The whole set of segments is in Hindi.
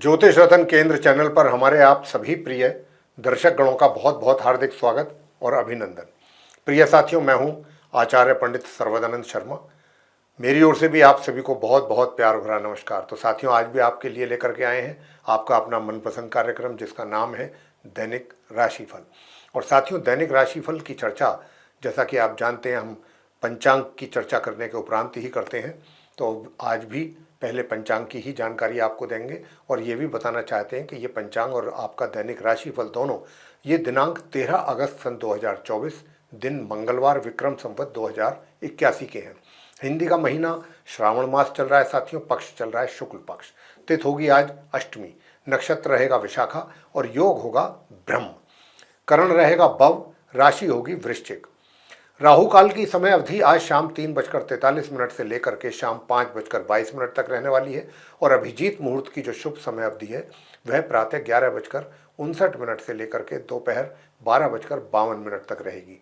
ज्योतिष रतन केंद्र चैनल पर हमारे आप सभी प्रिय दर्शक गणों का बहुत बहुत हार्दिक स्वागत और अभिनंदन। प्रिय साथियों, मैं हूं आचार्य पंडित सर्वदानंद शर्मा। मेरी ओर से भी आप सभी को बहुत बहुत प्यार भरा नमस्कार। तो साथियों, आज भी आपके लिए लेकर के आए हैं आपका अपना मनपसंद कार्यक्रम, जिसका नाम है दैनिक राशिफल। और साथियों, दैनिक राशिफल की चर्चा, जैसा कि आप जानते हैं, हम पंचांग की चर्चा करने के उपरांत ही करते हैं। तो आज भी पहले पंचांग की ही जानकारी आपको देंगे और ये भी बताना चाहते हैं कि ये पंचांग और आपका दैनिक राशिफल दोनों ये दिनांक 13 अगस्त सन 2024 दिन मंगलवार विक्रम संवत 2081 के हैं। हिंदी का महीना श्रावण मास चल रहा है साथियों। पक्ष चल रहा है शुक्ल पक्ष। तिथि होगी आज अष्टमी, नक्षत्र रहेगा विशाखा और योग होगा ब्रह्म। करण रहेगा बव, राशि होगी वृश्चिक। राहु काल की समय अवधि आज शाम 3:43 से लेकर के शाम 5:22 तक रहने वाली है और अभिजीत मुहूर्त की जो शुभ समय अवधि है वह प्रातः 11:59 से लेकर के दोपहर 12:52 तक रहेगी।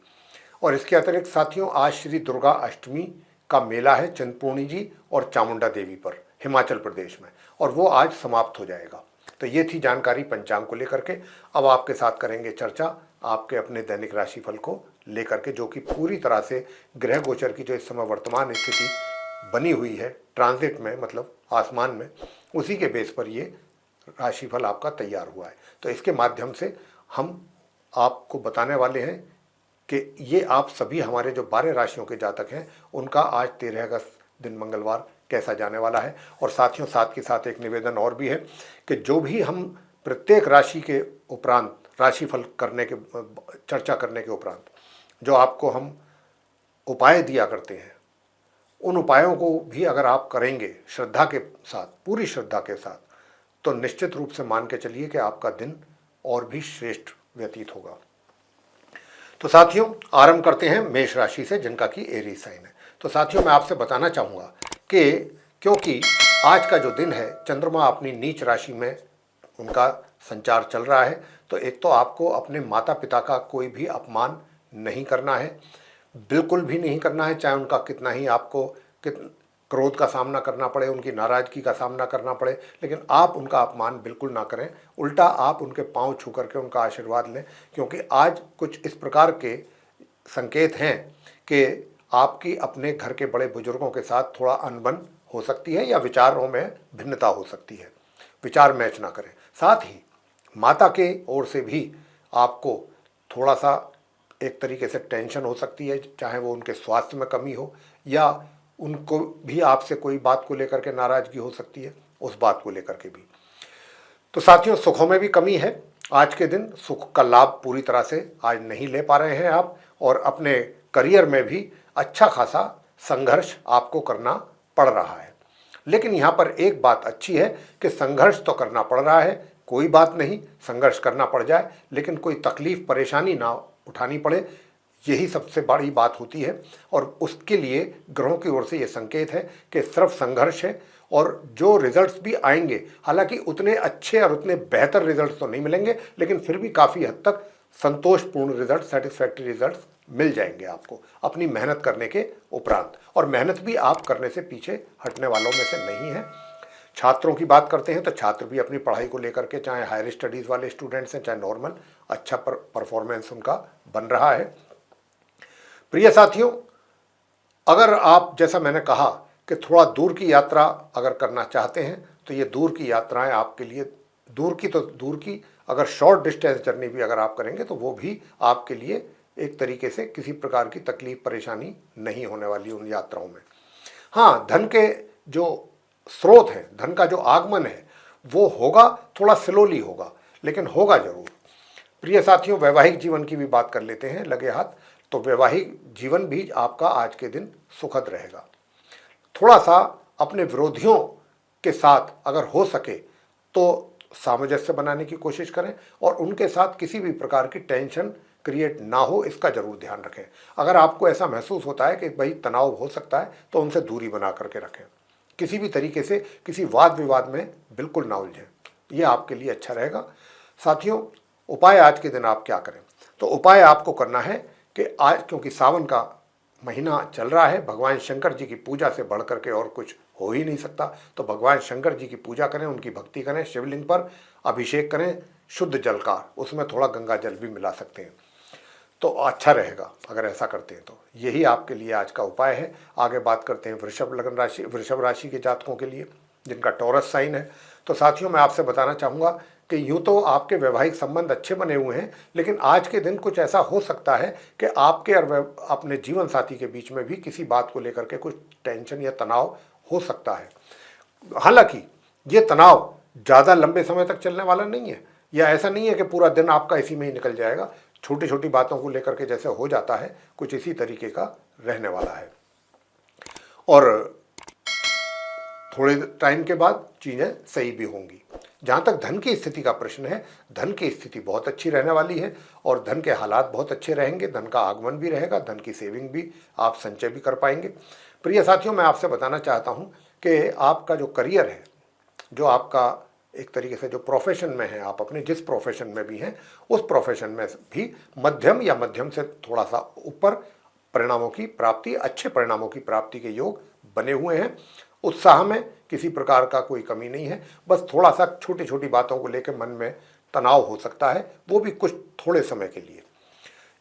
और इसके अतिरिक्त साथियों, आज श्री दुर्गा अष्टमी का मेला है चिंतपूर्णी जी और चामुंडा देवी पर हिमाचल प्रदेश में, और वो आज समाप्त हो जाएगा। तो ये थी जानकारी पंचांग को लेकर के। अब आपके साथ करेंगे चर्चा आपके अपने दैनिक राशिफल को लेकर के, जो कि पूरी तरह से ग्रह गोचर की जो इस समय वर्तमान स्थिति बनी हुई है ट्रांजिट में, मतलब आसमान में, उसी के बेस पर ये राशिफल आपका तैयार हुआ है। तो इसके माध्यम से हम आपको बताने वाले हैं कि ये आप सभी हमारे जो 12 राशियों के जातक हैं उनका आज 13 अगस्त दिन मंगलवार कैसा जाने वाला है। और साथियों, साथ के साथ एक निवेदन और भी है कि जो भी हम प्रत्येक राशि के उपरांत राशिफल करने के चर्चा करने के उपरांत जो आपको हम उपाय दिया करते हैं, उन उपायों को भी अगर आप करेंगे श्रद्धा के साथ, पूरी श्रद्धा के साथ, तो निश्चित रूप से मान के चलिए कि आपका दिन और भी श्रेष्ठ व्यतीत होगा। तो साथियों, आरंभ करते हैं मेष राशि से, जिनका कि एरीज साइन है। तो साथियों, मैं आपसे बताना चाहूँगा कि क्योंकि आज का जो दिन है चंद्रमा अपनी नीच राशि में उनका संचार चल रहा है, तो एक तो आपको अपने माता पिता का कोई भी अपमान नहीं करना है, बिल्कुल भी नहीं करना है, चाहे उनका कितना ही आपको क्रोध का सामना करना पड़े, उनकी नाराज़गी का सामना करना पड़े, लेकिन आप उनका अपमान बिल्कुल ना करें। उल्टा आप उनके पांव छू करके उनका आशीर्वाद लें, क्योंकि आज कुछ इस प्रकार के संकेत हैं कि आपकी अपने घर के बड़े बुजुर्गों के साथ थोड़ा अनबन हो सकती है या विचारों में भिन्नता हो सकती है। विचार मैच ना करें। साथ ही माता के ओर से भी आपको थोड़ा सा एक तरीके से टेंशन हो सकती है, चाहे वो उनके स्वास्थ्य में कमी हो या उनको भी आपसे कोई बात को लेकर के नाराज़गी हो सकती है, उस बात को लेकर के भी। तो साथियों, सुखों में भी कमी है। आज के दिन सुख का लाभ पूरी तरह से आज नहीं ले पा रहे हैं आप, और अपने करियर में भी अच्छा खासा संघर्ष आपको करना पड़ रहा है। लेकिन यहाँ पर एक बात अच्छी है कि संघर्ष तो करना पड़ रहा है, कोई बात नहीं, संघर्ष करना पड़ जाए, लेकिन कोई तकलीफ परेशानी ना उठानी पड़े, यही सबसे बड़ी बात होती है। और उसके लिए ग्रहों की ओर से ये संकेत है कि सिर्फ संघर्ष है, और जो रिजल्ट्स भी आएंगे, हालांकि उतने अच्छे और उतने बेहतर रिजल्ट्स तो नहीं मिलेंगे, लेकिन फिर भी काफ़ी हद तक संतोषपूर्ण रिजल्ट, सेटिस्फैक्टरी रिजल्ट्स मिल जाएंगे आपको अपनी मेहनत करने के उपरांत। और मेहनत भी आप करने से पीछे हटने वालों में से नहीं है। छात्रों की बात करते हैं तो छात्र भी अपनी पढ़ाई को लेकर के, चाहे हायर स्टडीज़ वाले स्टूडेंट्स हैं चाहे नॉर्मल, अच्छा परफॉर्मेंस उनका बन रहा है। प्रिय साथियों, अगर आप, जैसा मैंने कहा कि थोड़ा दूर की यात्रा अगर करना चाहते हैं, तो ये दूर की यात्राएं आपके लिए, दूर की अगर शॉर्ट डिस्टेंस जर्नी भी अगर आप करेंगे तो वो भी आपके लिए एक तरीके से किसी प्रकार की तकलीफ परेशानी नहीं होने वाली उन यात्राओं में। हाँ, धन के जो स्रोत है, धन का जो आगमन है, वो होगा, थोड़ा स्लोली होगा, लेकिन होगा जरूर। प्रिय साथियों, वैवाहिक जीवन की भी बात कर लेते हैं लगे हाथ। तो वैवाहिक जीवन भी आपका आज के दिन सुखद रहेगा। थोड़ा सा अपने विरोधियों के साथ अगर हो सके तो सामंजस्य बनाने की कोशिश करें, और उनके साथ किसी भी प्रकार की टेंशन क्रिएट ना हो, इसका जरूर ध्यान रखें। अगर आपको ऐसा महसूस होता है कि भाई तनाव हो सकता है, तो उनसे दूरी बना करके रखें। किसी भी तरीके से किसी वाद विवाद में बिल्कुल ना उलझें, यह आपके लिए अच्छा रहेगा। साथियों, उपाय आज के दिन आप क्या करें? तो उपाय आपको करना है कि आज, क्योंकि सावन का महीना चल रहा है, भगवान शंकर जी की पूजा से बढ़ करके और कुछ हो ही नहीं सकता। तो भगवान शंकर जी की पूजा करें, उनकी भक्ति करें, शिवलिंग पर अभिषेक करें शुद्ध जल का, उसमें थोड़ा गंगा जल भी मिला सकते हैं तो अच्छा रहेगा अगर ऐसा करते हैं तो। यही आपके लिए आज का उपाय है। आगे बात करते हैं वृषभ राशि के जातकों के लिए जिनका टॉरस साइन है। तो साथियों, मैं आपसे बताना चाहूँगा कि यूँ तो आपके वैवाहिक संबंध अच्छे बने हुए हैं, लेकिन आज के दिन कुछ ऐसा हो सकता है कि आपके और अपने जीवन साथी के बीच में भी किसी बात को लेकर के कुछ टेंशन या तनाव हो सकता है। हालांकि ये तनाव ज़्यादा लंबे समय तक चलने वाला नहीं है, या ऐसा नहीं है कि पूरा दिन आपका इसी में ही निकल जाएगा। छोटी छोटी बातों को लेकर के जैसे हो जाता है, कुछ इसी तरीके का रहने वाला है। और थोड़े टाइम के बाद चीज़ें सही भी होंगी। जहाँ तक धन की स्थिति का प्रश्न है, धन की स्थिति बहुत अच्छी रहने वाली है और धन के हालात बहुत अच्छे रहेंगे। धन का आगमन भी रहेगा, धन की सेविंग भी, आप संचय भी कर पाएंगे। प्रिय साथियों, मैं आपसे बताना चाहता हूँ कि आपका जो करियर है, जो आपका एक तरीके से जो प्रोफेशन में है, आप अपने जिस प्रोफेशन में भी हैं उस प्रोफेशन में भी मध्यम या मध्यम से थोड़ा सा ऊपर परिणामों की प्राप्ति, अच्छे परिणामों की प्राप्ति के योग बने हुए हैं। उत्साह में किसी प्रकार का कोई कमी नहीं है, बस थोड़ा सा छोटी छोटी बातों को लेकर मन में तनाव हो सकता है, वो भी कुछ थोड़े समय के लिए।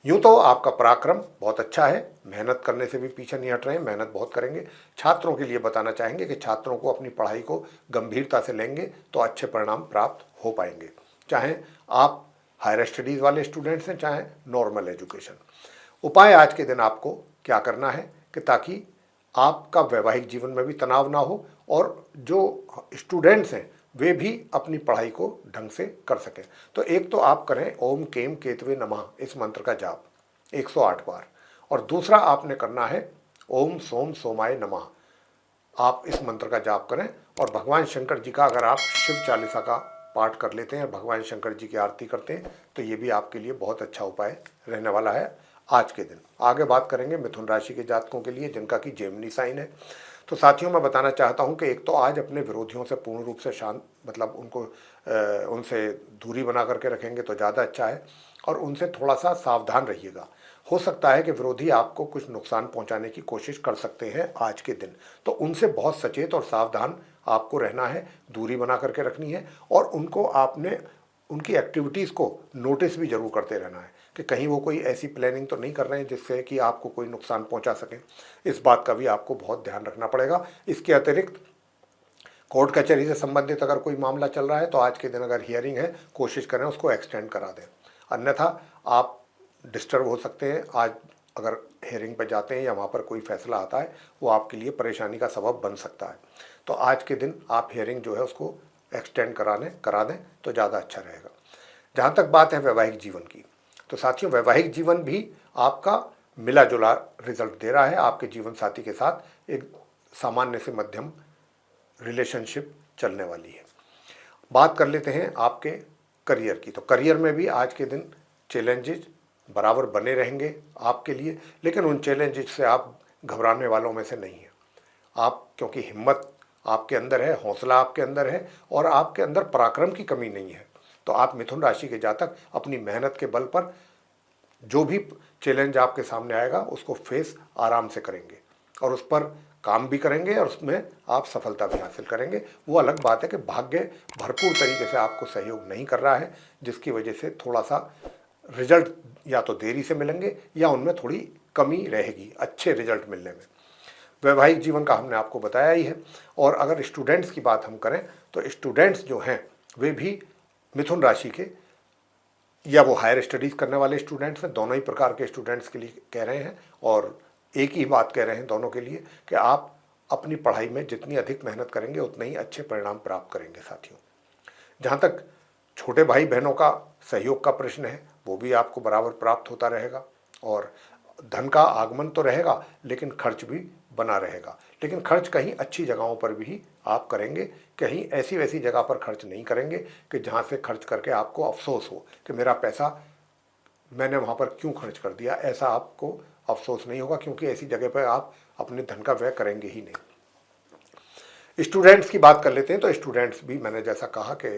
यूँ तो आपका पराक्रम बहुत अच्छा है, मेहनत करने से भी पीछे नहीं हट रहे हैं, मेहनत बहुत करेंगे। छात्रों के लिए बताना चाहेंगे कि छात्रों को अपनी पढ़ाई को गंभीरता से लेंगे तो अच्छे परिणाम प्राप्त हो पाएंगे, चाहे आप हायर स्टडीज़ वाले स्टूडेंट्स हैं, चाहे नॉर्मल एजुकेशन। उपाय आज के दिन आपको क्या करना है कि ताकि आपका वैवाहिक जीवन में भी तनाव ना हो और जो स्टूडेंट्स हैं वे भी अपनी पढ़ाई को ढंग से कर सकें। तो एक तो आप करें ओम केम केतवे नमः इस मंत्र का जाप 108 बार, और दूसरा आपने करना है ओम सोम सोमाय नमः। आप इस मंत्र का जाप करें और भगवान शंकर जी का, अगर आप शिव चालीसा का पाठ कर लेते हैं, भगवान शंकर जी की आरती करते हैं, तो ये भी आपके लिए बहुत अच्छा उपाय रहने वाला है आज के दिन। आगे बात करेंगे मिथुन राशि के जातकों के लिए जिनका कि जेमिनी साइन है। तो साथियों, मैं बताना चाहता हूं कि एक तो आज अपने विरोधियों से पूर्ण रूप से शांत, मतलब उनसे दूरी बना करके रखेंगे तो ज़्यादा अच्छा है, और उनसे थोड़ा सा सावधान रहिएगा। हो सकता है कि विरोधी आपको कुछ नुकसान पहुंचाने की कोशिश कर सकते हैं आज के दिन, तो उनसे बहुत सचेत और सावधान आपको रहना है, दूरी बना करके रखनी है, और उनको आपने उनकी एक्टिविटीज़ को नोटिस भी जरूर करते रहना है कि कहीं वो कोई ऐसी प्लानिंग तो नहीं कर रहे हैं जिससे कि आपको कोई नुकसान पहुंचा सके। इस बात का भी आपको बहुत ध्यान रखना पड़ेगा। इसके अतिरिक्त कोर्ट कचहरी से संबंधित अगर कोई मामला चल रहा है तो आज के दिन अगर हियरिंग है, कोशिश करें उसको एक्सटेंड करा दें, अन्यथा आप डिस्टर्ब हो सकते हैं। आज अगर हियरिंग पर जाते हैं या वहाँ पर कोई फैसला आता है, वो आपके लिए परेशानी का सबब बन सकता है। तो आज के दिन आप हियरिंग जो है उसको एक्सटेंड करा दें तो ज़्यादा अच्छा रहेगा। जहाँ तक बात है वैवाहिक जीवन की, तो साथियों वैवाहिक जीवन भी आपका मिला जुला रिजल्ट दे रहा है। आपके जीवन साथी के साथ एक सामान्य से मध्यम रिलेशनशिप चलने वाली है। बात कर लेते हैं आपके करियर की। तो करियर में भी आज के दिन चैलेंजेस बराबर बने रहेंगे आपके लिए, लेकिन उन चैलेंजेस से आप घबराने वालों में से नहीं हैं। आप, क्योंकि हिम्मत आपके अंदर है, हौसला आपके अंदर है और आपके अंदर पराक्रम की कमी नहीं है, तो आप मिथुन राशि के जातक अपनी मेहनत के बल पर जो भी चैलेंज आपके सामने आएगा उसको फेस आराम से करेंगे और उस पर काम भी करेंगे और उसमें आप सफलता भी हासिल करेंगे। वो अलग बात है कि भाग्य भरपूर तरीके से आपको सहयोग नहीं कर रहा है, जिसकी वजह से थोड़ा सा रिजल्ट या तो देरी से मिलेंगे या उनमें थोड़ी कमी रहेगी अच्छे रिजल्ट मिलने में। वैवाहिक जीवन का हमने आपको बताया ही है। और अगर स्टूडेंट्स की बात हम करें तो स्टूडेंट्स जो हैं वे भी मिथुन राशि के, या वो हायर स्टडीज़ करने वाले स्टूडेंट्स हैं, दोनों ही प्रकार के स्टूडेंट्स के लिए कह रहे हैं और एक ही बात कह रहे हैं दोनों के लिए कि आप अपनी पढ़ाई में जितनी अधिक मेहनत करेंगे उतने ही अच्छे परिणाम प्राप्त करेंगे। साथियों, जहाँ तक छोटे भाई बहनों का सहयोग का प्रश्न है, वो भी आपको बराबर प्राप्त होता रहेगा और धन का आगमन तो रहेगा लेकिन खर्च भी बना रहेगा। लेकिन खर्च कहीं अच्छी जगहों पर भी आप करेंगे, कहीं ऐसी वैसी जगह पर खर्च नहीं करेंगे कि जहाँ से खर्च करके आपको अफसोस हो कि मेरा पैसा मैंने वहाँ पर क्यों खर्च कर दिया। ऐसा आपको अफसोस नहीं होगा, क्योंकि ऐसी जगह पर आप अपने धन का व्यय करेंगे ही नहीं। स्टूडेंट्स की बात कर लेते हैं। तो स्टूडेंट्स भी, मैंने जैसा कहा कि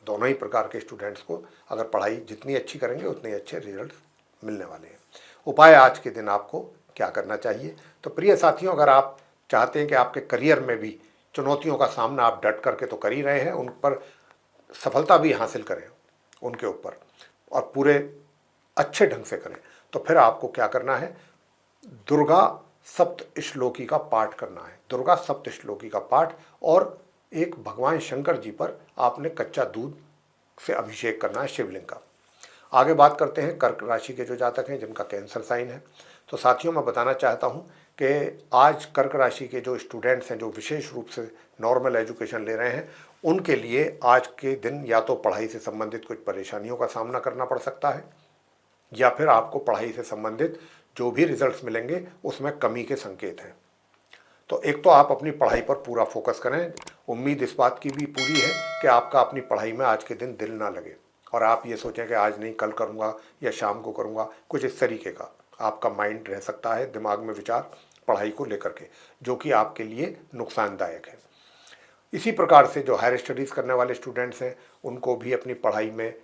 दोनों ही प्रकार के स्टूडेंट्स को अगर पढ़ाई जितनी अच्छी करेंगे उतने अच्छे रिजल्ट मिलने वाले हैं। उपाय आज के दिन आपको क्या करना चाहिए? तो प्रिय साथियों, अगर आप चाहते हैं कि आपके करियर में भी चुनौतियों का सामना आप डट करके तो कर ही रहे हैं, उन पर सफलता भी हासिल करें उनके ऊपर, और पूरे अच्छे ढंग से करें, तो फिर आपको क्या करना है, दुर्गा सप्तश्लोकी का पाठ करना है। दुर्गा सप्तश्लोकी का पाठ, और एक भगवान शंकर जी पर आपने कच्चा दूध से अभिषेक करना है शिवलिंग का। आगे बात करते हैं कर्क राशि के जो जातक हैं जिनका कैंसर साइन है। तो साथियों, मैं बताना चाहता हूं कि आज कर्क राशि के जो स्टूडेंट्स हैं, जो विशेष रूप से नॉर्मल एजुकेशन ले रहे हैं, उनके लिए आज के दिन या तो पढ़ाई से संबंधित कुछ परेशानियों का सामना करना पड़ सकता है, या फिर आपको पढ़ाई से संबंधित जो भी रिजल्ट्स मिलेंगे उसमें कमी के संकेत हैं। तो एक तो आप अपनी पढ़ाई पर पूरा फोकस करें। उम्मीद इस बात की भी पूरी है कि आपका अपनी पढ़ाई में आज के दिन दिल ना लगे और आप ये सोचें कि आज नहीं कल करूँगा या शाम को करूँगा, कुछ इस तरीके का आपका माइंड रह सकता है, दिमाग में विचार पढ़ाई को लेकर के, जो कि आपके लिए नुकसानदायक है। इसी प्रकार से जो हायर स्टडीज़ करने वाले स्टूडेंट्स हैं, उनको भी अपनी पढ़ाई में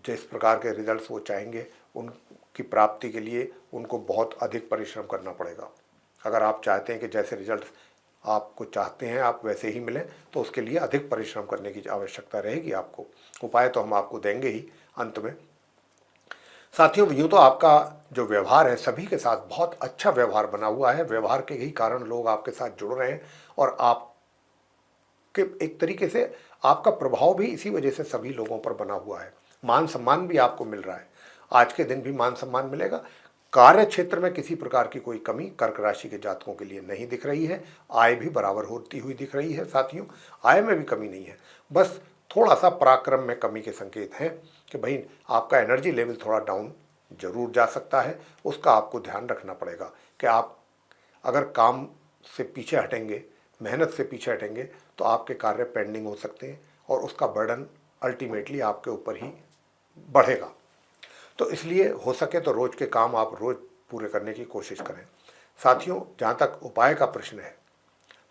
जिस प्रकार के रिजल्ट्स वो चाहेंगे उनकी प्राप्ति के लिए उनको बहुत अधिक परिश्रम करना पड़ेगा। अगर आप चाहते हैं कि जैसे रिजल्ट आपको चाहते हैं आप वैसे ही मिलें, तो उसके लिए अधिक परिश्रम करने की आवश्यकता रहेगी आपको। उपाय तो हम आपको देंगे ही अंत में। साथियों, यूँ तो आपका जो व्यवहार है सभी के साथ बहुत अच्छा व्यवहार बना हुआ है। व्यवहार के ही कारण लोग आपके साथ जुड़ रहे हैं, और आपके एक तरीके से आपका प्रभाव भी इसी वजह से सभी लोगों पर बना हुआ है। मान सम्मान भी आपको मिल रहा है, आज के दिन भी मान सम्मान मिलेगा। कार्य क्षेत्र में किसी प्रकार की कोई कमी कर्क राशि के जातकों के लिए नहीं दिख रही है। आय भी बराबर होती हुई दिख रही है। साथियों, आय में भी कमी नहीं है, बस थोड़ा सा पराक्रम में कमी के संकेत हैं कि भाई आपका एनर्जी लेवल थोड़ा डाउन जरूर जा सकता है। उसका आपको ध्यान रखना पड़ेगा कि आप अगर काम से पीछे हटेंगे, मेहनत से पीछे हटेंगे, तो आपके कार्य पेंडिंग हो सकते हैं और उसका बर्डन अल्टीमेटली आपके ऊपर ही बढ़ेगा। तो इसलिए हो सके तो रोज़ के काम आप रोज़ पूरे करने की कोशिश करें। साथियों, जहाँ तक उपाय का प्रश्न है,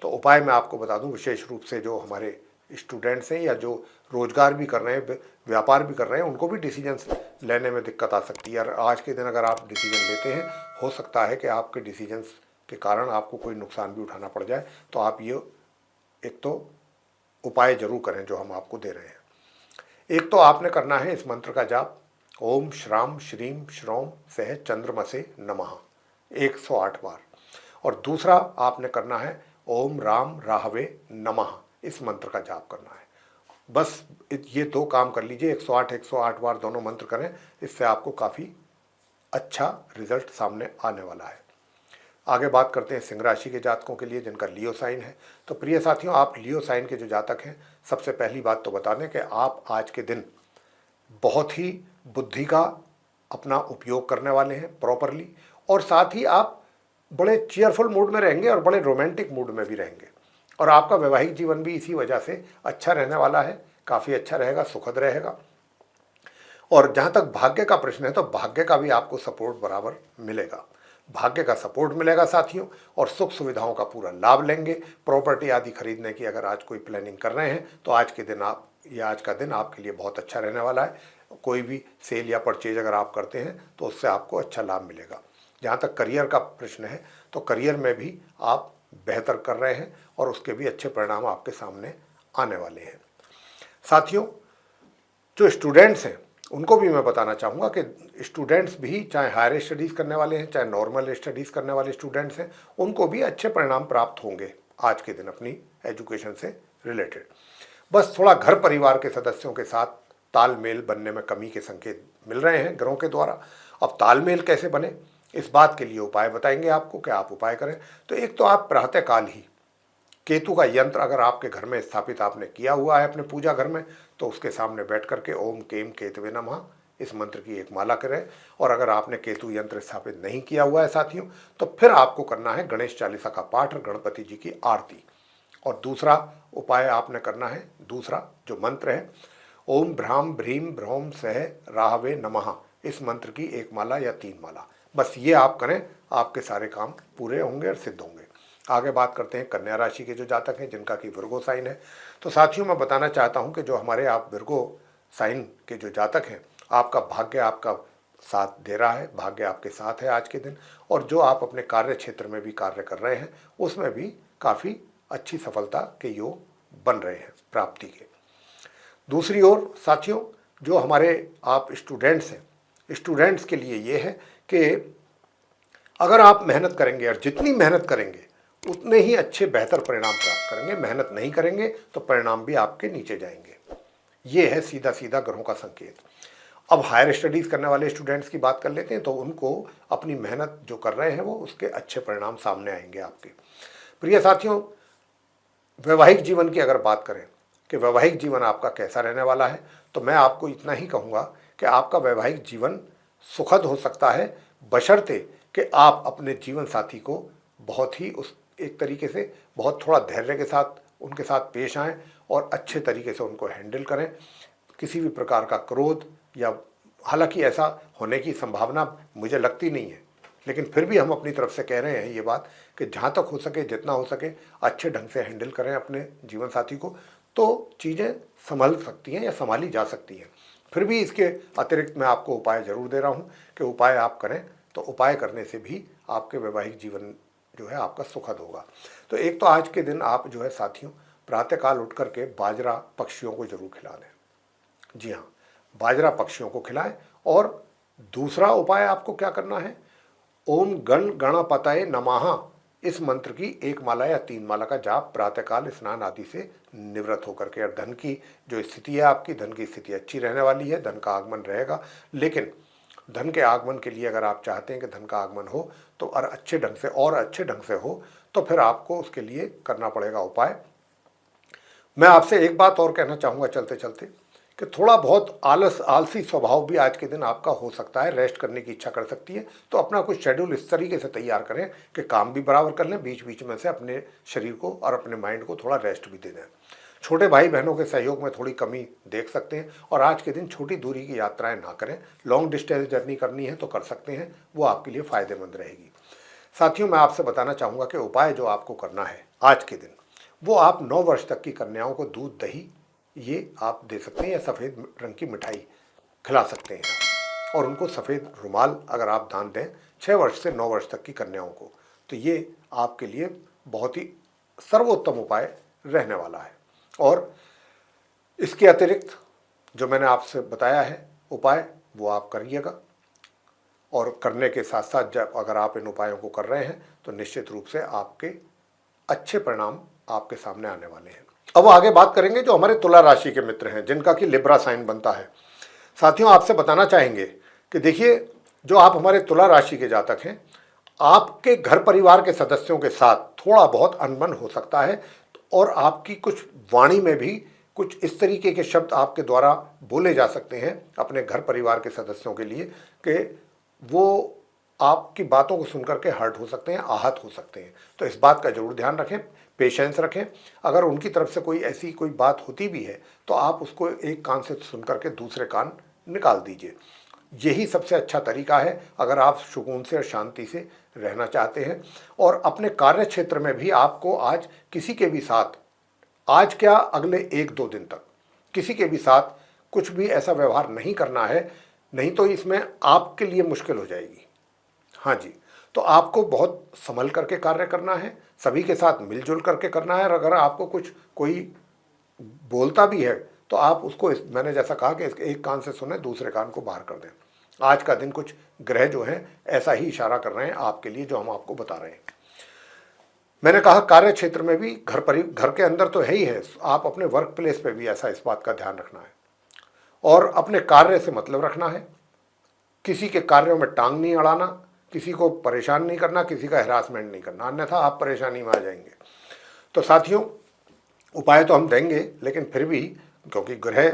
तो उपाय मैं आपको बता दूं, विशेष रूप से जो हमारे स्टूडेंट्स हैं या जो रोजगार भी कर रहे हैं, व्यापार भी कर रहे हैं, उनको भी डिसीजंस लेने में दिक्कत आ सकती है। और आज के दिन अगर आप डिसीजन लेते हैं, हो सकता है कि आपके डिसीजंस के कारण आपको कोई नुकसान भी उठाना पड़ जाए। तो आप ये एक तो उपाय जरूर करें जो हम आपको दे रहे हैं। एक तो आपने करना है इस मंत्र का जाप, ओम श्राम श्रीम श्रोम सह चंद्रमसे नमः 108 बार। और दूसरा आपने करना है ओम राम राहवे नमः, इस मंत्र का जाप करना है। बस ये दो काम कर लीजिए, 108 बार दोनों मंत्र करें, इससे आपको काफ़ी अच्छा रिजल्ट सामने आने वाला है। आगे बात करते हैं सिंह राशि के जातकों के लिए जिनका लियो साइन है। तो प्रिय साथियों, आप लियो साइन के जो जातक हैं, सबसे पहली बात तो बता दें कि आप आज के दिन बहुत ही बुद्धि का अपना उपयोग करने वाले हैं प्रॉपरली, और साथ ही आप बड़े चीयरफुल मूड में रहेंगे और बड़े रोमांटिक मूड में भी रहेंगे, और आपका वैवाहिक जीवन भी इसी वजह से अच्छा रहने वाला है, काफ़ी अच्छा रहेगा, सुखद रहेगा। और जहाँ तक भाग्य का प्रश्न है, तो भाग्य का भी आपको सपोर्ट बराबर मिलेगा। भाग्य का सपोर्ट मिलेगा साथियों, और सुख सुविधाओं का पूरा लाभ लेंगे। प्रॉपर्टी आदि खरीदने की अगर आज कोई प्लानिंग कर रहे हैं, तो आज का दिन आपके लिए बहुत अच्छा रहने वाला है। कोई भी सेल या परचेज अगर आप करते हैं तो उससे आपको अच्छा लाभ मिलेगा। जहाँ तक करियर का प्रश्न है, तो करियर में भी आप बेहतर कर रहे हैं और उसके भी अच्छे परिणाम आपके सामने आने वाले हैं। साथियों, जो स्टूडेंट्स हैं उनको भी मैं बताना चाहूँगा कि स्टूडेंट्स भी, चाहे हायर स्टडीज़ करने वाले हैं चाहे नॉर्मल स्टडीज़ करने वाले स्टूडेंट्स हैं, उनको भी अच्छे परिणाम प्राप्त होंगे आज के दिन अपनी एजुकेशन से रिलेटेड। बस थोड़ा घर परिवार के सदस्यों के साथ तालमेल बनने में कमी के संकेत मिल रहे हैं ग्रहों के द्वारा। अब तालमेल कैसे बने, इस बात के लिए उपाय बताएंगे आपको कि आप उपाय करें। तो एक तो आप प्रातःकाल ही केतु का यंत्र अगर आपके घर में स्थापित आपने किया हुआ है अपने पूजा घर में, तो उसके सामने बैठ करके ओम केम केतवे नमः इस मंत्र की एक माला करें। और अगर आपने केतु यंत्र स्थापित नहीं किया हुआ है साथियों, तो फिर आपको करना है गणेश चालीसा का पाठ और गणपति जी की आरती। और दूसरा उपाय आपने करना है, दूसरा जो मंत्र है, ओम भ्राम भ्रीम भ्रौम सह राहवे नमः, इस मंत्र की एक माला या 3 माला। बस ये आप करें, आपके सारे काम पूरे होंगे और सिद्ध होंगे। आगे बात करते हैं कन्या राशि के जो जातक हैं जिनका कि विर्गो साइन है। तो साथियों, मैं बताना चाहता हूं कि जो हमारे आप विर्गो साइन के जो जातक हैं, आपका भाग्य आपका साथ दे रहा है, भाग्य आपके साथ है आज के दिन। और जो आप अपने कार्य क्षेत्र में भी कार्य कर रहे हैं उसमें भी काफ़ी अच्छी सफलता के योग बन रहे हैं प्राप्ति के। दूसरी ओर साथियों, जो हमारे आप स्टूडेंट्स हैं, स्टूडेंट्स के लिए ये है कि अगर आप मेहनत करेंगे और जितनी मेहनत करेंगे उतने ही अच्छे बेहतर परिणाम प्राप्त करेंगे। मेहनत नहीं करेंगे तो परिणाम भी आपके नीचे जाएंगे। ये है सीधा सीधा ग्रहों का संकेत। अब हायर स्टडीज़ करने वाले स्टूडेंट्स की बात कर लेते हैं, तो उनको अपनी मेहनत जो कर रहे हैं वो उसके अच्छे परिणाम सामने आएंगे आपके। प्रिय साथियों, वैवाहिक जीवन की अगर बात करें कि वैवाहिक जीवन आपका कैसा रहने वाला है, तो मैं आपको इतना ही कहूँगा कि आपका वैवाहिक जीवन सुखद हो सकता है, बशर्ते कि आप अपने जीवन साथी को बहुत ही उस एक तरीके से बहुत थोड़ा धैर्य के साथ उनके साथ पेश आएँ और अच्छे तरीके से उनको हैंडल करें। किसी भी प्रकार का क्रोध या, हालांकि ऐसा होने की संभावना मुझे लगती नहीं है, लेकिन फिर भी हम अपनी तरफ से कह रहे हैं ये बात कि जहाँ तक हो सके, जितना हो सके अच्छे ढंग से हैंडल करें अपने जीवन साथी को, तो चीज़ें संभल सकती हैं या संभाली जा सकती हैं। फिर भी इसके अतिरिक्त मैं आपको उपाय ज़रूर दे रहा हूँ कि उपाय आप करें, तो उपाय करने से भी आपके वैवाहिक जीवन जो है आपका सुखद होगा। तो एक तो आज के दिन आप जो है साथियों प्रातःकाल उठ करके बाजरा पक्षियों को जरूर खिला दें। जी हाँ, बाजरा पक्षियों को खिलाएं। और दूसरा उपाय आपको क्या करना है, ओम गण गणपतये नमः इस मंत्र की 1 माला या 3 माला का जाप प्रातःकाल स्नान आदि से निवृत्त होकर के। और धन की जो स्थिति है आपकी, धन की स्थिति अच्छी रहने वाली है, धन का आगमन रहेगा। लेकिन धन के आगमन के लिए अगर आप चाहते हैं कि धन का आगमन हो तो और अच्छे ढंग से हो, तो फिर आपको उसके लिए करना पड़ेगा उपाय। मैं आपसे एक बात और कहना चाहूँगा चलते चलते कि थोड़ा बहुत आलसी स्वभाव भी आज के दिन आपका हो सकता है, रेस्ट करने की इच्छा कर सकती है। तो अपना कुछ शेड्यूल इस तरीके से तैयार करें कि काम भी बराबर कर लें, बीच बीच में से अपने शरीर को और अपने माइंड को थोड़ा रेस्ट भी दे दें। छोटे भाई बहनों के सहयोग में थोड़ी कमी देख सकते हैं। और आज के दिन छोटी दूरी की यात्राएं ना करें। लॉन्ग डिस्टेंस जर्नी करनी है तो कर सकते हैं, वो आपके लिए फ़ायदेमंद रहेगी। साथियों, मैं आपसे बताना चाहूँगा कि उपाय जो आपको करना है आज के दिन, वो आप 9 वर्ष तक की कन्याओं को दूध दही ये आप दे सकते हैं, या सफ़ेद रंग की मिठाई खिला सकते हैं और उनको सफ़ेद रुमाल अगर आप दान दें 6 वर्ष से 9 वर्ष तक की कन्याओं को, तो ये आपके लिए बहुत ही सर्वोत्तम उपाय रहने वाला है। और इसके अतिरिक्त जो मैंने आपसे बताया है उपाय, वो आप करिएगा। और करने के साथ साथ जब अगर आप इन उपायों को कर रहे हैं तो निश्चित रूप से आपके अच्छे परिणाम आपके सामने आने वाले हैं। अब आगे बात करेंगे जो हमारे तुला राशि के मित्र हैं, जिनका कि लिब्रा साइन बनता है। साथियों, आपसे बताना चाहेंगे कि देखिए, जो आप हमारे तुला राशि के जातक हैं, आपके घर परिवार के सदस्यों के साथ थोड़ा बहुत अनबन हो सकता है और आपकी कुछ वाणी में भी कुछ इस तरीके के शब्द आपके द्वारा बोले जा सकते हैं अपने घर परिवार के सदस्यों के लिए कि वो आपकी बातों को सुनकर के हर्ट हो सकते हैं, आहत हो सकते हैं। तो इस बात का जरूर ध्यान रखें, पेशेंस रखें। अगर उनकी तरफ से कोई ऐसी कोई बात होती भी है तो आप उसको एक कान से सुन करके दूसरे कान निकाल दीजिए। यही सबसे अच्छा तरीका है अगर आप सुकून से और शांति से रहना चाहते हैं। और अपने कार्य क्षेत्र में भी आपको आज किसी के भी साथ, आज क्या अगले 1-2 दिन तक किसी के भी साथ कुछ भी ऐसा व्यवहार नहीं करना है, नहीं तो इसमें आपके लिए मुश्किल हो जाएगी। हाँ जी, तो आपको बहुत संभल करके कार्य करना है, सभी के साथ मिलजुल करके करना है। और अगर आपको कुछ कोई बोलता भी है तो आप उसको मैंने जैसा कहा कि एक कान से सुने, दूसरे कान को बाहर कर दें। आज का दिन कुछ ग्रह जो हैं ऐसा ही इशारा कर रहे हैं आपके लिए, जो हम आपको बता रहे हैं। मैंने कहा कार्य क्षेत्र में भी, घर के अंदर तो है ही है, आप अपने वर्क प्लेस पे भी ऐसा इस बात का ध्यान रखना है और अपने कार्य से मतलब रखना है। किसी के कार्यों में टांग नहीं अड़ाना, किसी को परेशान नहीं करना, किसी का हरासमेंट नहीं करना, अन्यथा आप परेशानी में आ जाएंगे। तो साथियों, उपाय तो हम देंगे, लेकिन फिर भी क्योंकि ग्रह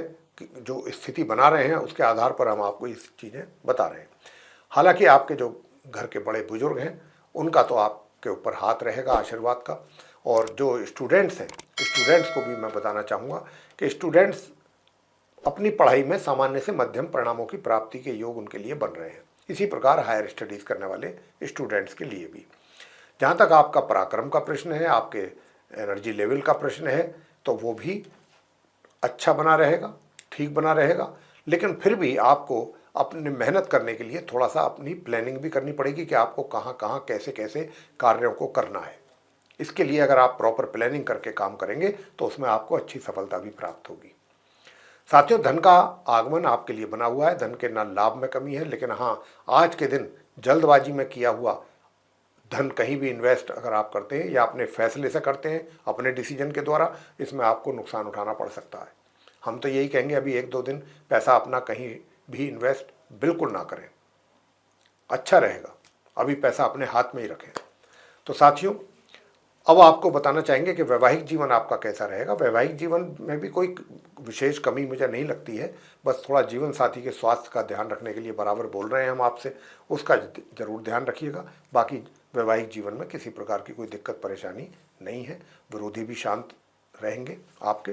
जो स्थिति बना रहे हैं उसके आधार पर हम आपको इस चीज़ें बता रहे हैं। हालांकि आपके जो घर के बड़े बुजुर्ग हैं उनका तो आपके ऊपर हाथ रहेगा आशीर्वाद का। और जो स्टूडेंट्स हैं, स्टूडेंट्स को भी मैं बताना चाहूँगा कि स्टूडेंट्स अपनी पढ़ाई में सामान्य से मध्यम परिणामों की प्राप्ति के योग उनके लिए बन रहे हैं। इसी प्रकार हायर स्टडीज़ करने वाले स्टूडेंट्स के लिए भी। जहाँ तक आपका पराक्रम का प्रश्न है, आपके एनर्जी लेवल का प्रश्न है, तो वो भी अच्छा बना रहेगा, ठीक बना रहेगा। लेकिन फिर भी आपको अपने मेहनत करने के लिए थोड़ा सा अपनी प्लानिंग भी करनी पड़ेगी कि आपको कहाँ कहाँ कैसे कैसे कार्यों को करना है। इसके लिए अगर आप प्रॉपर प्लानिंग करके काम करेंगे तो उसमें आपको अच्छी सफलता भी प्राप्त होगी। साथियों, धन का आगमन आपके लिए बना हुआ है, धन के ना लाभ में कमी है, लेकिन हाँ, आज के दिन जल्दबाजी में किया हुआ धन कहीं भी इन्वेस्ट अगर आप करते हैं या अपने फैसले से करते हैं, अपने डिसीजन के द्वारा, इसमें आपको नुकसान उठाना पड़ सकता है। हम तो यही कहेंगे अभी 1-2 दिन पैसा अपना कहीं भी इन्वेस्ट बिल्कुल ना करें, अच्छा रहेगा। अभी पैसा अपने हाथ में ही रखें। तो साथियों, अब आपको बताना चाहेंगे कि वैवाहिक जीवन आपका कैसा रहेगा। वैवाहिक जीवन में भी कोई विशेष कमी मुझे नहीं लगती है, बस थोड़ा जीवन साथी के स्वास्थ्य का ध्यान रखने के लिए बराबर बोल रहे हैं हम आपसे, उसका जरूर ध्यान रखिएगा। बाकी वैवाहिक जीवन में किसी प्रकार की कोई दिक्कत परेशानी नहीं है, विरोधी भी शांत रहेंगे आपके।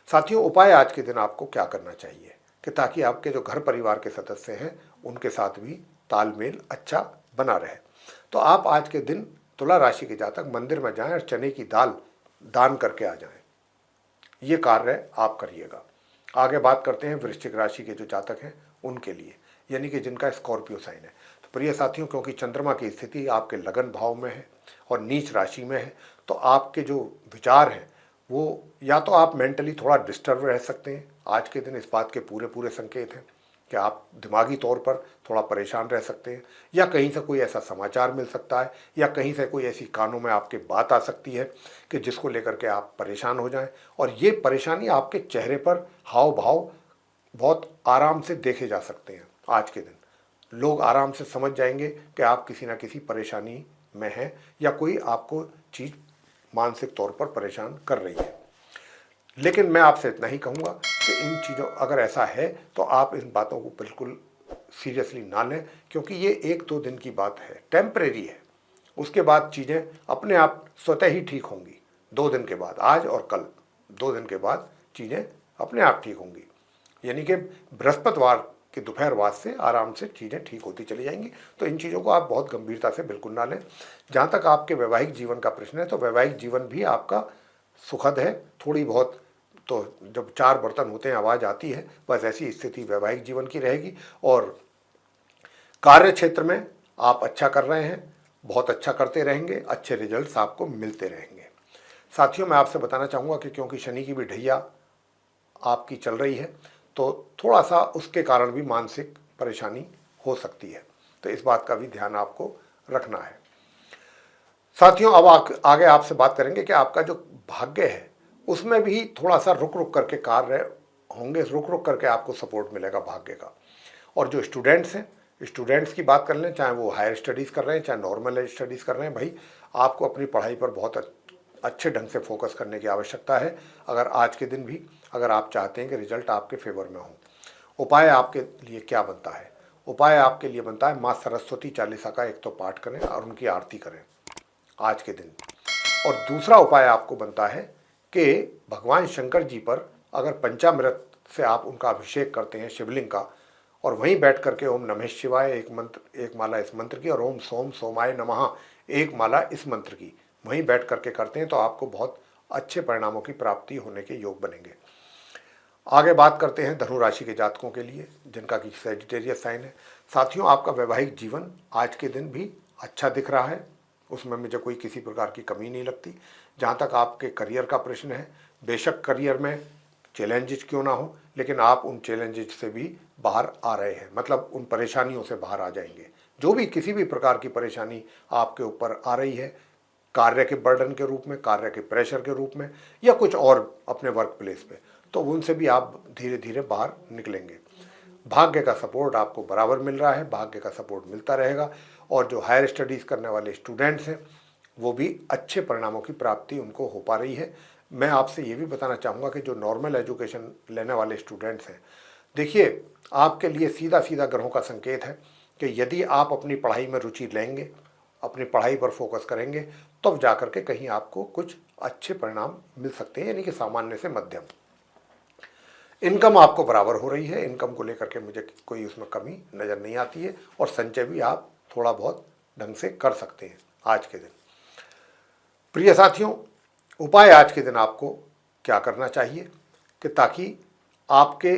साथियों, उपाय आज के दिन आपको क्या करना चाहिए कि ताकि आपके जो घर परिवार के सदस्य हैं उनके साथ भी तालमेल अच्छा बना रहे। तो आप आज के दिन तुला राशि के जातक मंदिर में जाएं और चने की दाल दान करके आ जाएं। ये कार्य आप करिएगा। आगे बात करते हैं वृश्चिक राशि के जो जातक हैं उनके लिए, यानी कि जिनका स्कॉर्पियो साइन है। तो प्रिय साथियों, क्योंकि चंद्रमा की स्थिति आपके लगन भाव में है और नीच राशि में है, तो आपके जो विचार हैं वो या तो आप मेंटली थोड़ा डिस्टर्ब रह सकते हैं। आज के दिन इस बात के पूरे पूरे संकेत हैं कि आप दिमागी तौर पर थोड़ा परेशान रह सकते हैं, या कहीं से कोई ऐसा समाचार मिल सकता है, या कहीं से कोई ऐसी कानों में आपके बात आ सकती है कि जिसको लेकर के आप परेशान हो जाएं। और ये परेशानी आपके चेहरे पर हाव भाव बहुत आराम से देखे जा सकते हैं। आज के दिन लोग आराम से समझ जाएंगे कि आप किसी ना किसी परेशानी में हैं या कोई आपको चीज़ मानसिक तौर पर परेशान कर रही है। लेकिन मैं आपसे इतना ही कहूँगा कि इन चीज़ों अगर ऐसा है तो आप इन बातों को बिल्कुल सीरियसली ना लें, क्योंकि ये 1-2 दिन की बात है, टेम्परेरी है। उसके बाद चीज़ें अपने आप स्वतः ही ठीक होंगी। 2 दिन के बाद, आज और कल 2 दिन के बाद चीज़ें अपने आप ठीक होंगी, यानी कि बृहस्पतिवार के दोपहर बाद से आराम से चीज़ें ठीक होती चली जाएंगी। तो इन चीज़ों को आप बहुत गंभीरता से बिल्कुल ना लें। जहाँ तक आपके वैवाहिक जीवन का प्रश्न है, तो वैवाहिक जीवन भी आपका सुखद है। थोड़ी बहुत तो जब 4 बर्तन होते हैं आवाज़ आती है, बस ऐसी स्थिति वैवाहिक जीवन की रहेगी। और कार्य क्षेत्र में आप अच्छा कर रहे हैं, बहुत अच्छा करते रहेंगे, अच्छे रिजल्ट्स आपको मिलते रहेंगे। साथियों, मैं आपसे बताना चाहूँगा कि क्योंकि शनि की भी ढैया आपकी चल रही है, तो थोड़ा सा उसके कारण भी मानसिक परेशानी हो सकती है, तो इस बात का भी ध्यान आपको रखना है। साथियों, अब आगे आपसे बात करेंगे कि आपका जो भाग्य है उसमें भी थोड़ा सा रुक रुक करके कार्य होंगे, रुक रुक करके आपको सपोर्ट मिलेगा भाग्य का। और जो स्टूडेंट्स हैं, स्टूडेंट्स की बात कर लें, चाहे वो हायर स्टडीज़ कर रहे हैं चाहे नॉर्मल स्टडीज़ कर रहे हैं, भाई आपको अपनी पढ़ाई पर बहुत अच्छे ढंग से फोकस करने की आवश्यकता है। अगर आज के दिन भी अगर आप चाहते हैं कि रिजल्ट आपके फेवर में हो, उपाय आपके लिए क्या बनता है? उपाय आपके लिए बनता है माँ सरस्वती चालीसा का एक तो पाठ करें और उनकी आरती करें आज के दिन। और दूसरा उपाय आपको बनता है कि भगवान शंकर जी पर अगर पंचामृत से आप उनका अभिषेक करते हैं शिवलिंग का, और वहीं बैठ करके ओम नमः शिवाय एक माला इस मंत्र की और ओम सोम सोमाय नमः एक माला इस मंत्र की वहीं बैठ करके करते हैं, तो आपको बहुत अच्छे परिणामों की प्राप्ति होने के योग बनेंगे। आगे बात करते हैं धनु राशि के जातकों के लिए, जिनका कि सैजिटेरियस साइन है। साथियों, आपका वैवाहिक जीवन आज के दिन भी अच्छा दिख रहा है, उसमें मुझे कोई किसी प्रकार की कमी नहीं लगती। जहाँ तक आपके करियर का प्रश्न है, बेशक करियर में चैलेंजेस क्यों ना हो, लेकिन आप उन चैलेंजेस से भी बाहर आ रहे हैं, मतलब उन परेशानियों से बाहर आ जाएंगे। जो भी किसी भी प्रकार की परेशानी आपके ऊपर आ रही है, कार्य के बर्डन के रूप में, कार्य के प्रेशर के रूप में, या कुछ और अपने वर्क प्लेस पे, तो उनसे भी आप धीरे धीरे बाहर निकलेंगे। भाग्य का सपोर्ट आपको बराबर मिल रहा है, भाग्य का सपोर्ट मिलता रहेगा। और जो हायर स्टडीज़ करने वाले स्टूडेंट्स हैं वो भी अच्छे परिणामों की प्राप्ति उनको हो पा रही है। मैं आपसे ये भी बताना चाहूँगा कि जो नॉर्मल एजुकेशन लेने वाले स्टूडेंट्स हैं, देखिए आपके लिए सीधा सीधा ग्रहों का संकेत है कि यदि आप अपनी पढ़ाई में रुचि लेंगे, अपनी पढ़ाई पर फोकस करेंगे, तब जा कर के कहीं आपको कुछ अच्छे परिणाम मिल सकते हैं, यानी कि सामान्य से मध्यम। इनकम आपको बराबर हो रही है, इनकम को लेकर के मुझे कोई उसमें कमी नज़र नहीं आती है। और संचय भी आप थोड़ा बहुत ढंग से कर सकते हैं आज के दिन। प्रिय साथियों, उपाय आज के दिन आपको क्या करना चाहिए कि ताकि आपके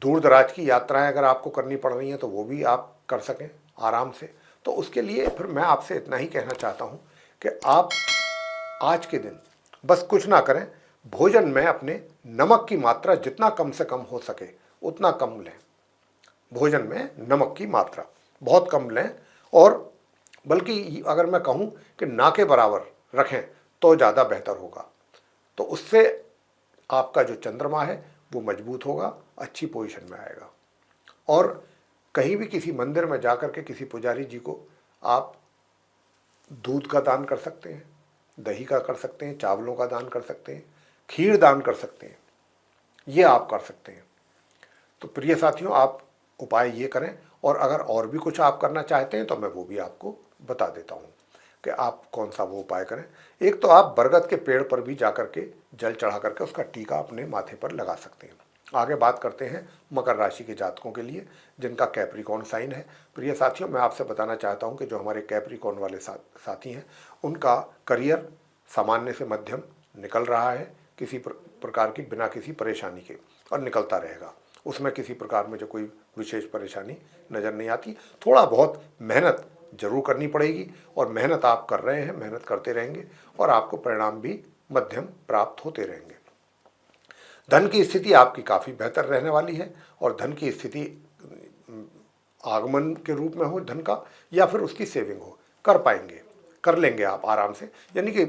दूर दराज की यात्राएं अगर आपको करनी पड़ रही हैं तो वो भी आप कर सकें आराम से। तो उसके लिए फिर मैं आपसे इतना ही कहना चाहता हूं कि आप आज के दिन बस कुछ ना करें, भोजन में अपने नमक की मात्रा जितना कम से कम हो सके उतना कम लें। भोजन में नमक की मात्रा बहुत कम लें, और बल्कि अगर मैं कहूँ कि ना के बराबर रखें तो ज़्यादा बेहतर होगा। तो उससे आपका जो चंद्रमा है वो मजबूत होगा, अच्छी पोजीशन में आएगा। और कहीं भी किसी मंदिर में जाकर के किसी पुजारी जी को आप दूध का दान कर सकते हैं, दही का कर सकते हैं, चावलों का दान कर सकते हैं, खीर दान कर सकते हैं, ये आप कर सकते हैं। तो प्रिय साथियों, आप उपाय ये करें, और अगर और भी कुछ आप करना चाहते हैं तो मैं वो भी आपको बता देता हूँ कि आप कौन सा वो उपाय करें। एक तो आप बरगद के पेड़ पर भी जाकर के जल चढ़ा करके उसका टीका अपने माथे पर लगा सकते हैं। आगे बात करते हैं मकर राशि के जातकों के लिए जिनका कैप्रिकॉर्न साइन है। प्रिय साथियों, मैं आपसे बताना चाहता हूं कि जो हमारे कैप्रिकॉर्न वाले साथी हैं उनका करियर सामान्य से मध्यम निकल रहा है, किसी प्रकार की बिना किसी परेशानी के, और निकलता रहेगा। उसमें किसी प्रकार में जो कोई विशेष परेशानी नज़र नहीं आती। थोड़ा बहुत मेहनत जरूर करनी पड़ेगी, और मेहनत आप कर रहे हैं, मेहनत करते रहेंगे और आपको परिणाम भी मध्यम प्राप्त होते रहेंगे। धन की स्थिति आपकी काफ़ी बेहतर रहने वाली है, और धन की स्थिति आगमन के रूप में हो धन का, या फिर उसकी सेविंग हो, कर पाएंगे, कर लेंगे आप आराम से। यानी कि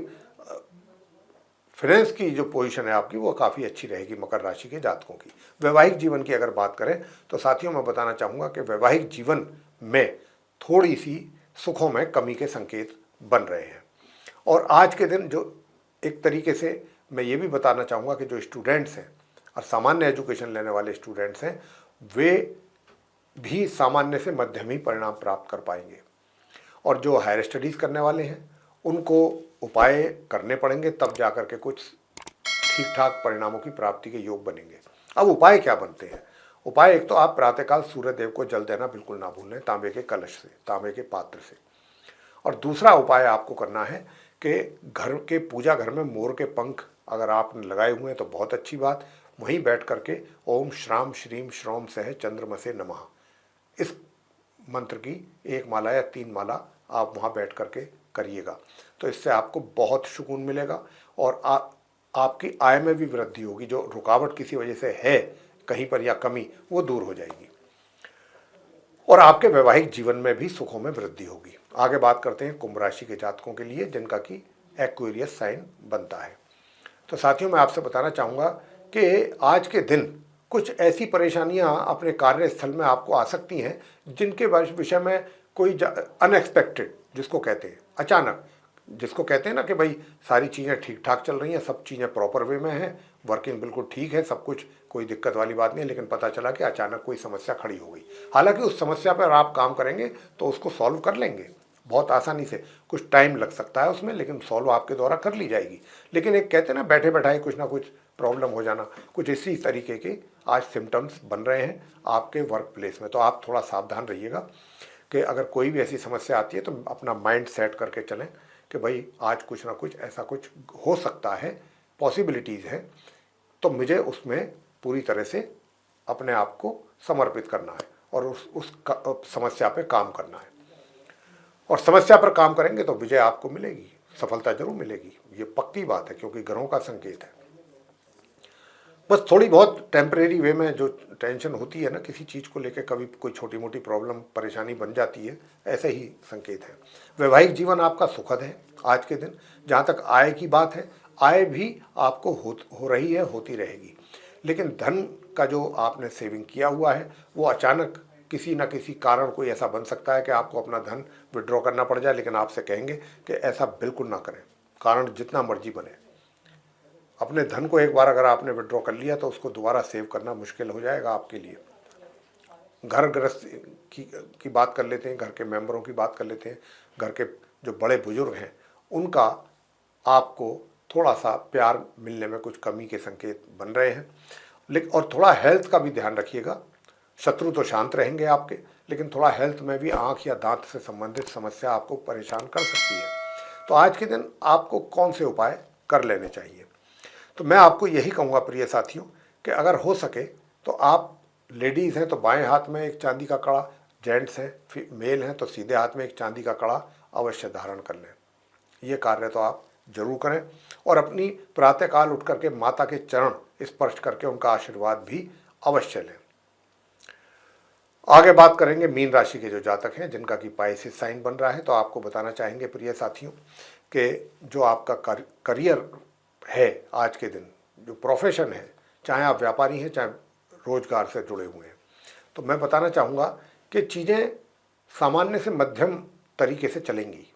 फाइनेंस की जो पोजीशन है आपकी वो काफ़ी अच्छी रहेगी मकर राशि के जातकों की। वैवाहिक जीवन की अगर बात करें तो साथियों, मैं बताना चाहूँगा कि वैवाहिक जीवन में थोड़ी सी सुखों में कमी के संकेत बन रहे हैं। और आज के दिन जो एक तरीके से मैं ये भी बताना चाहूँगा कि जो स्टूडेंट्स हैं और सामान्य एजुकेशन लेने वाले स्टूडेंट्स हैं, वे भी सामान्य से मध्यम ही परिणाम प्राप्त कर पाएंगे। और जो हायर स्टडीज़ करने वाले हैं उनको उपाय करने पड़ेंगे, तब जा कर के कुछ ठीक ठाक परिणामों की प्राप्ति के योग बनेंगे। अब उपाय क्या बनते हैं? उपाय, एक तो आप प्रातःकाल सूर्य देव को जल देना बिल्कुल ना भूलें, तांबे के कलश से, तांबे के पात्र से। और दूसरा उपाय आपको करना है कि घर के पूजा घर में मोर के पंख अगर आपने लगाए हुए हैं तो बहुत अच्छी बात, वहीं बैठ करके ओम श्राम श्रीम श्रोम सह चंद्रमसे नमः, इस मंत्र की 1 माला या 3 माला आप वहाँ बैठ करके करिएगा। तो इससे आपको बहुत सुकून मिलेगा, और आपकी आय में भी वृद्धि होगी। जो रुकावट किसी वजह से है कहीं पर या कमी, वो दूर हो जाएगी, और आपके वैवाहिक जीवन में भी सुखों में वृद्धि होगी। आगे बात करते हैं कुंभ राशि के जातकों के लिए जिनका कि एक्वेरियस साइन बनता है। तो साथियों, मैं आपसे बताना चाहूँगा कि आज के दिन कुछ ऐसी परेशानियां अपने कार्यस्थल में आपको आ सकती हैं जिनके विषय में कोई अनएक्सपेक्टेड, जिसको कहते हैं अचानक, जिसको कहते हैं ना कि भाई सारी चीज़ें ठीक ठाक चल रही हैं, सब चीज़ें प्रॉपर वे में हैं, वर्किंग बिल्कुल ठीक है, सब कुछ कोई दिक्कत वाली बात नहीं है, लेकिन पता चला कि अचानक कोई समस्या खड़ी हो गई। हालांकि उस समस्या पर आप काम करेंगे तो उसको सॉल्व कर लेंगे बहुत आसानी से। कुछ टाइम लग सकता है उसमें, लेकिन सॉल्व आपके द्वारा कर ली जाएगी। लेकिन एक कहते हैं ना, बैठे बैठाए कुछ ना कुछ प्रॉब्लम हो जाना, कुछ इसी तरीके के आज सिम्टम्स बन रहे हैं आपके वर्क प्लेस में। तो आप थोड़ा सावधान रहिएगा कि अगर कोई भी ऐसी समस्या आती है तो अपना माइंड सेट करके चलें कि भाई आज कुछ ना कुछ ऐसा कुछ हो सकता है, पॉसिबिलिटीज़ हैं, तो मुझे उसमें पूरी तरह से अपने आप को समर्पित करना है और उस समस्या पे काम करना है। और समस्या पर काम करेंगे तो विजय आपको मिलेगी, सफलता जरूर मिलेगी, ये पक्की बात है, क्योंकि ग्रहों का संकेत है। बस थोड़ी बहुत टेम्परेरी वे में जो टेंशन होती है ना किसी चीज़ को लेकर, कभी कोई छोटी मोटी प्रॉब्लम परेशानी बन जाती है, ऐसे ही संकेत है। वैवाहिक जीवन आपका सुखद है आज के दिन। जहाँ तक आय की बात है, आय भी आपको हो रही है, होती रहेगी। लेकिन धन का जो आपने सेविंग किया हुआ है वो अचानक किसी न किसी कारण कोई ऐसा बन सकता है कि आपको अपना धन विड्रॉ करना पड़ जाए। लेकिन आपसे कहेंगे कि ऐसा बिल्कुल ना करें, कारण जितना मर्जी बने। अपने धन को एक बार अगर आपने विड्रॉ कर लिया तो उसको दोबारा सेव करना मुश्किल हो जाएगा आपके लिए। घर गृहस्थ की बात कर लेते हैं, घर के मेंबरों की बात कर लेते हैं। घर के जो बड़े बुजुर्ग हैं उनका आपको थोड़ा सा प्यार मिलने में कुछ कमी के संकेत बन रहे हैं। लेकिन और थोड़ा हेल्थ का भी ध्यान रखिएगा। शत्रु तो शांत रहेंगे आपके, लेकिन थोड़ा हेल्थ में भी आँख या दांत से संबंधित समस्या आपको परेशान कर सकती है। तो आज के दिन आपको कौन से उपाय कर लेने चाहिए? तो मैं आपको यही कहूँगा प्रिय साथियों कि अगर हो सके तो आप लेडीज़ हैं तो बाएं हाथ में एक चांदी का कड़ा, जेंट्स हैं मेल हैं तो सीधे हाथ में एक चांदी का कड़ा अवश्य धारण कर लें। ये कार्य तो आप जरूर करें और अपनी प्रातःकाल उठ करके माता के चरण स्पर्श करके उनका आशीर्वाद भी अवश्य लें। आगे बात करेंगे मीन राशि के जो जातक हैं जिनका कि पाइसेस साइन बन रहा है, तो आपको बताना चाहेंगे प्रिय साथियों कि जो आपका करियर है आज के दिन, जो प्रोफेशन है, चाहे आप व्यापारी हैं चाहे रोजगार से जुड़े हुए हैं, तो मैं बताना चाहूँगा कि चीज़ें सामान्य से मध्यम तरीके से चलेंगी।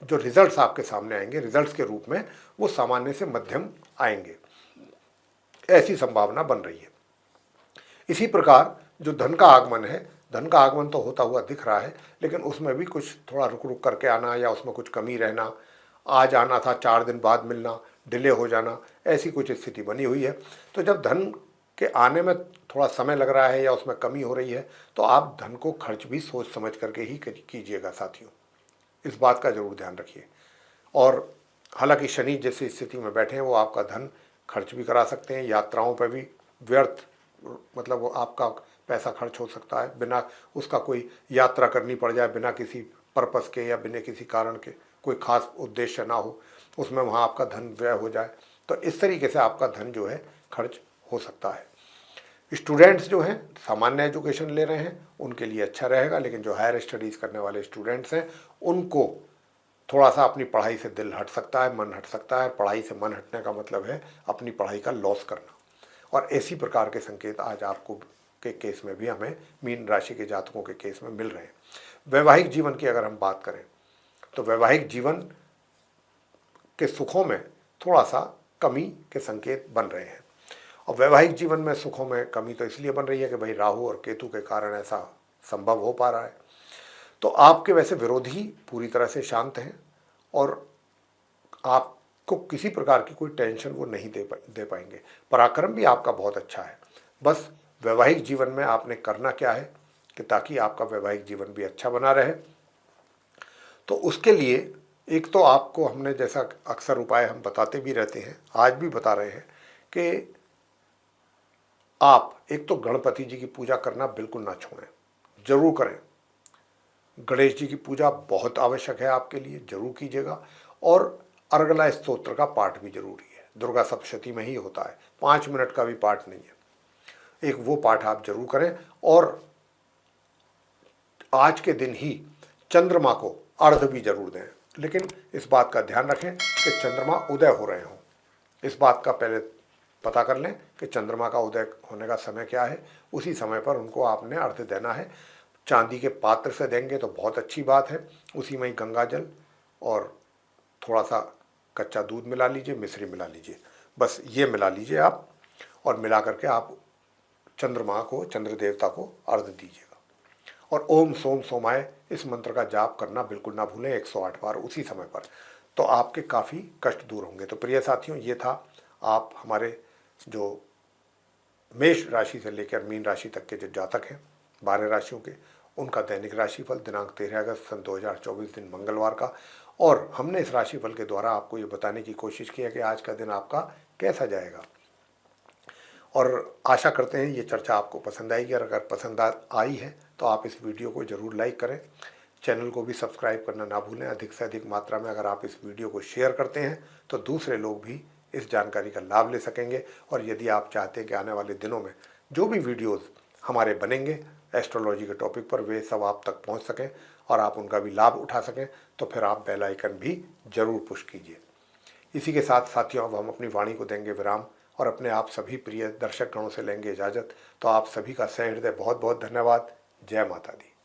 जो रिजल्ट्स आपके सामने आएंगे रिजल्ट्स के रूप में वो सामान्य से मध्यम आएंगे, ऐसी संभावना बन रही है। इसी प्रकार जो धन का आगमन है, धन का आगमन तो होता हुआ दिख रहा है, लेकिन उसमें भी कुछ थोड़ा रुक रुक करके आना या उसमें कुछ कमी रहना, आज आना था 4 दिन बाद मिलना, डिले हो जाना, ऐसी कुछ स्थिति बनी हुई है। तो जब धन के आने में थोड़ा समय लग रहा है या उसमें कमी हो रही है, तो आप धन को खर्च भी सोच समझ करके ही कीजिएगा साथियों, इस बात का जरूर ध्यान रखिए। और हालांकि शनि जैसी स्थिति में बैठे हैं वो आपका धन खर्च भी करा सकते हैं, यात्राओं पर भी व्यर्थ मतलब वो आपका पैसा खर्च हो सकता है, बिना उसका कोई यात्रा करनी पड़ जाए, बिना किसी पर्पस के या बिना किसी कारण के, कोई खास उद्देश्य ना हो, उसमें वहाँ आपका धन व्यय हो जाए, तो इस तरीके से आपका धन जो है खर्च हो सकता है। स्टूडेंट्स जो हैं सामान्य एजुकेशन ले रहे हैं उनके लिए अच्छा रहेगा, लेकिन जो हायर स्टडीज़ करने वाले स्टूडेंट्स हैं उनको थोड़ा सा अपनी पढ़ाई से दिल हट सकता है, मन हट सकता है। पढ़ाई से मन हटने का मतलब है अपनी पढ़ाई का लॉस करना, और इसी प्रकार के संकेत आज आपको के केस में भी हमें मीन राशि के जातकों के केस में मिल रहे हैं। वैवाहिक जीवन की अगर हम बात करें तो वैवाहिक जीवन के सुखों में थोड़ा सा कमी के संकेत बन रहे हैं, और वैवाहिक जीवन में सुखों में कमी तो इसलिए बन रही है कि भाई राहु और केतु के कारण ऐसा संभव हो पा रहा है। तो आपके वैसे विरोधी पूरी तरह से शांत हैं और आपको किसी प्रकार की कोई टेंशन वो नहीं दे पाएंगे। पराक्रम भी आपका बहुत अच्छा है। बस वैवाहिक जीवन में आपने करना क्या है कि ताकि आपका वैवाहिक जीवन भी अच्छा बना रहे, तो उसके लिए एक तो आपको हमने जैसा अक्सर उपाय हम बताते भी रहते हैं, आज भी बता रहे हैं कि आप एक तो गणपति जी की पूजा करना बिल्कुल ना छोड़ें, जरूर करें। गणेश जी की पूजा बहुत आवश्यक है आपके लिए, जरूर कीजिएगा। और अर्गला स्तोत्र का पाठ भी जरूरी है, दुर्गा सप्तशती में ही होता है, 5 मिनट का भी पाठ नहीं है, एक वो पाठ आप जरूर करें। और आज के दिन ही चंद्रमा को अर्घ भी जरूर दें, लेकिन इस बात का ध्यान रखें कि चंद्रमा उदय हो रहे हों। इस बात का पहले पता कर लें कि चंद्रमा का उदय होने का समय क्या है, उसी समय पर उनको आपने अर्घ देना है। चांदी के पात्र से देंगे तो बहुत अच्छी बात है, उसी में ही गंगा जल और थोड़ा सा कच्चा दूध मिला लीजिए, मिश्री मिला लीजिए, बस ये मिला लीजिए आप, और मिला करके आप चंद्रमा को, चंद्र देवता को अर्घ दीजिएगा। और ओम सोम सोमाय इस मंत्र का जाप करना बिल्कुल ना भूलें 108 बार उसी समय पर, तो आपके काफ़ी कष्ट दूर होंगे। तो प्रिय साथियों, ये था आप हमारे जो मेष राशि से लेकर मीन राशि तक के जो जातक हैं 12 राशियों के, उनका दैनिक राशिफल दिनांक 13 अगस्त सन 2024 दिन मंगलवार का। और हमने इस राशिफल के द्वारा आपको ये बताने की कोशिश की है कि आज का दिन आपका कैसा जाएगा, और आशा करते हैं ये चर्चा आपको पसंद आएगी। और अगर पसंद आई है तो आप इस वीडियो को ज़रूर लाइक करें, चैनल को भी सब्सक्राइब करना ना भूलें। अधिक से अधिक मात्रा में अगर आप इस वीडियो को शेयर करते हैं तो दूसरे लोग भी इस जानकारी का लाभ ले सकेंगे। और यदि आप चाहते हैं कि आने वाले दिनों में जो भी वीडियोस हमारे बनेंगे एस्ट्रोलॉजी के टॉपिक पर, वे सब आप तक पहुंच सकें और आप उनका भी लाभ उठा सकें, तो फिर आप बेल आइकन भी जरूर पुश कीजिए। इसी के साथ साथियों, अब हम अपनी वाणी को देंगे विराम और अपने आप सभी प्रिय दर्शक गणों से लेंगे इजाज़त। तो आप सभी का सहृदय बहुत बहुत धन्यवाद। जय माता दी।